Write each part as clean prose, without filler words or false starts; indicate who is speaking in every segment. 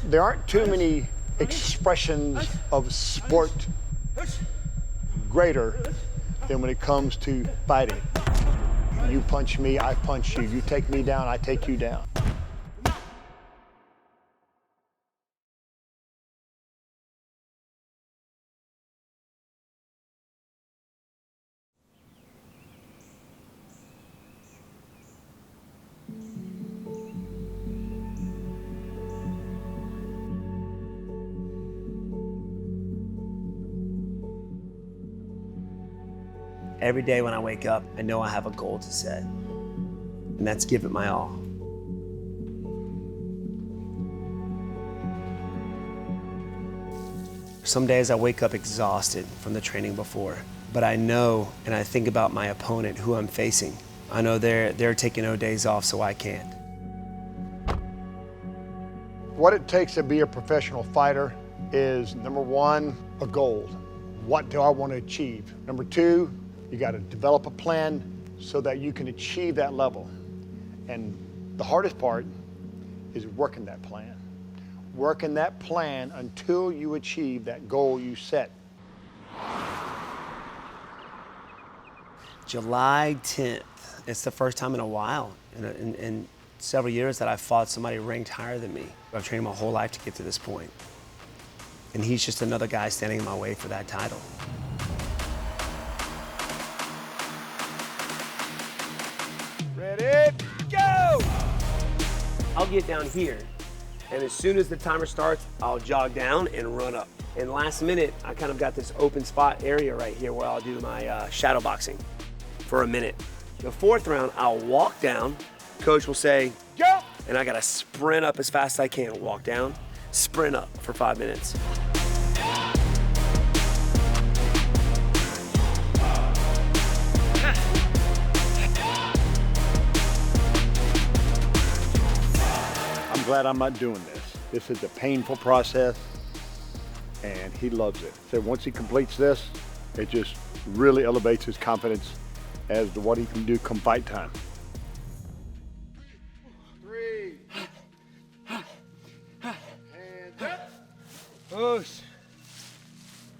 Speaker 1: There aren't too many expressions of sport greater than when it comes to fighting. You punch me, I punch you. You take me down, I take you down.
Speaker 2: Every day when I wake up, I know I have a goal to set, and that's give it my all. Some days I wake up exhausted from the training before, but I know and I think about my opponent, who I'm facing. I know they're taking no days off, so I can't.
Speaker 1: What it takes to be a professional fighter is, number one, a goal. What do I want to achieve? Number two, you got to develop a plan so that you can achieve that level. And the hardest part is working that plan. Working that plan until you achieve that goal you set.
Speaker 2: July 10th, it's the first time in a while, in several years, that I've fought somebody ranked higher than me. I've trained my whole life to get to this point. And he's just another guy standing in my way for that title.
Speaker 1: Ready, go!
Speaker 2: I'll get down here, and as soon as the timer starts, I'll jog down and run up. And last minute, I kind of got this open spot area right here where I'll do my shadow boxing for a minute. The fourth round, I'll walk down. Coach will say, go! And I gotta sprint up as fast as I can. Walk down, sprint up for 5 minutes.
Speaker 1: I'm glad I'm not doing this. This is a painful process, and he loves it. So once he completes this, it just really elevates his confidence as to what he can do come fight time. 3. Hands up. Push.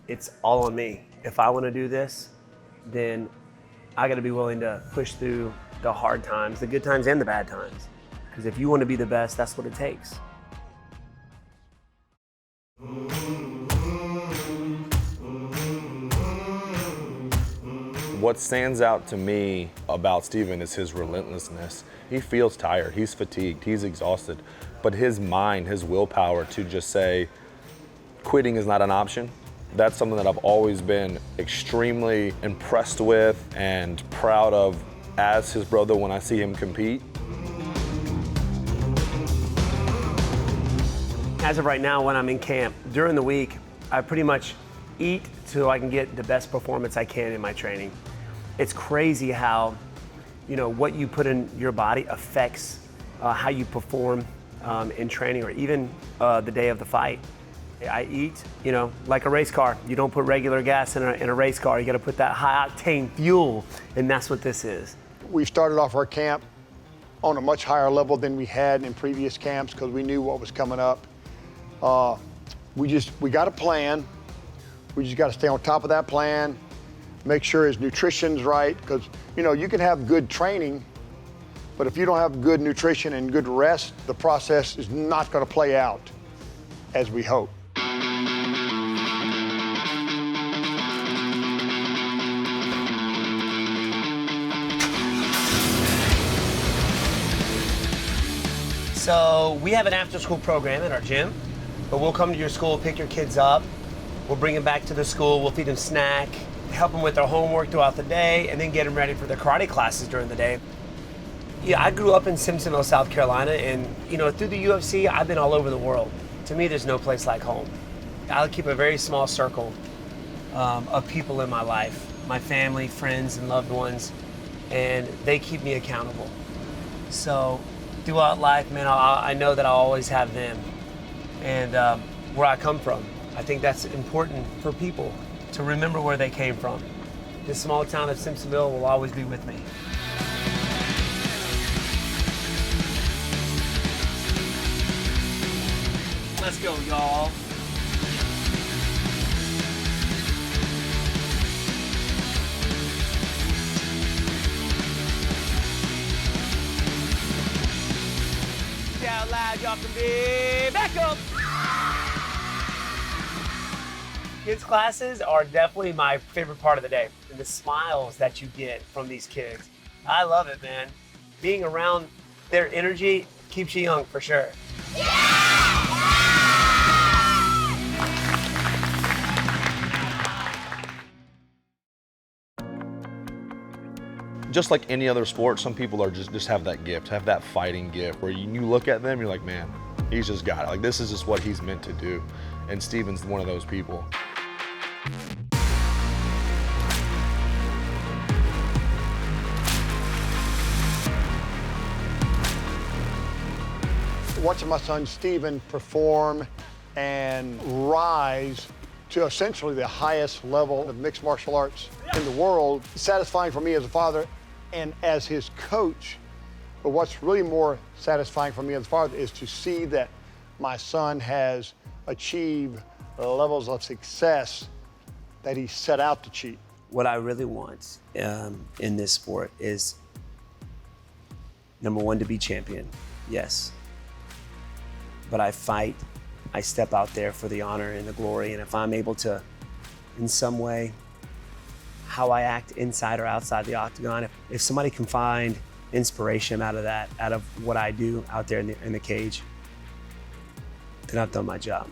Speaker 2: It's all on me. If I want to do this, then I got to be willing to push through the hard times, the good times and the bad times. Because if you want to be the best, that's what it takes.
Speaker 3: What stands out to me about Steven is his relentlessness. He feels tired, he's fatigued, he's exhausted, but his mind, his willpower to just say, quitting is not an option. That's something that I've always been extremely impressed with and proud of as his brother when I see him compete.
Speaker 2: As of right now, when I'm in camp, during the week, I pretty much eat so I can get the best performance I can in my training. It's crazy how, what you put in your body affects how you perform in training, or even the day of the fight. I eat, like a race car. You don't put regular gas in a race car. You got to put that high octane fuel, and that's what this is.
Speaker 1: We started off our camp on a much higher level than we had in previous camps because we knew what was coming up. We got a plan. We just got to stay on top of that plan, make sure his nutrition's right, because you can have good training, but if you don't have good nutrition and good rest, the process is not going to play out as we hope.
Speaker 2: So we have an after-school program at our gym, but we'll come to your school, pick your kids up. We'll bring them back to the school, we'll feed them snack, help them with their homework throughout the day, and then get them ready for their karate classes during the day. Yeah, I grew up in Simpsonville, South Carolina, and through the UFC, I've been all over the world. To me, there's no place like home. I'll keep a very small circle of people in my life, my family, friends, and loved ones, and they keep me accountable. So throughout life, man, I know that I'll always have them and where I come from. I think that's important for people to remember where they came from. This small town of Simpsonville will always be with me. Let's go, y'all. Out loud, y'all can be back up. Kids classes are definitely my favorite part of the day, and the smiles that you get from these kids. I love it, man. Being around their energy keeps you young for sure.
Speaker 3: Just like any other sport, some people are just have that gift, have that fighting gift, where you look at them, you're like, man, he's just got it. Like, this is just what he's meant to do. And Steven's one of those people.
Speaker 1: Watching my son Steven perform and rise to essentially the highest level of mixed martial arts in the world, satisfying for me as a father and as his coach. But what's really more satisfying for me as a father is to see that my son has achieved levels of success that he set out to achieve.
Speaker 2: What I really want in this sport is, number one, to be champion, yes. But I fight, I step out there for the honor and the glory, and if I'm able to, in some way, how I act inside or outside the octagon, if somebody can find inspiration out of that, out of what I do out there in the cage, then I've done my job.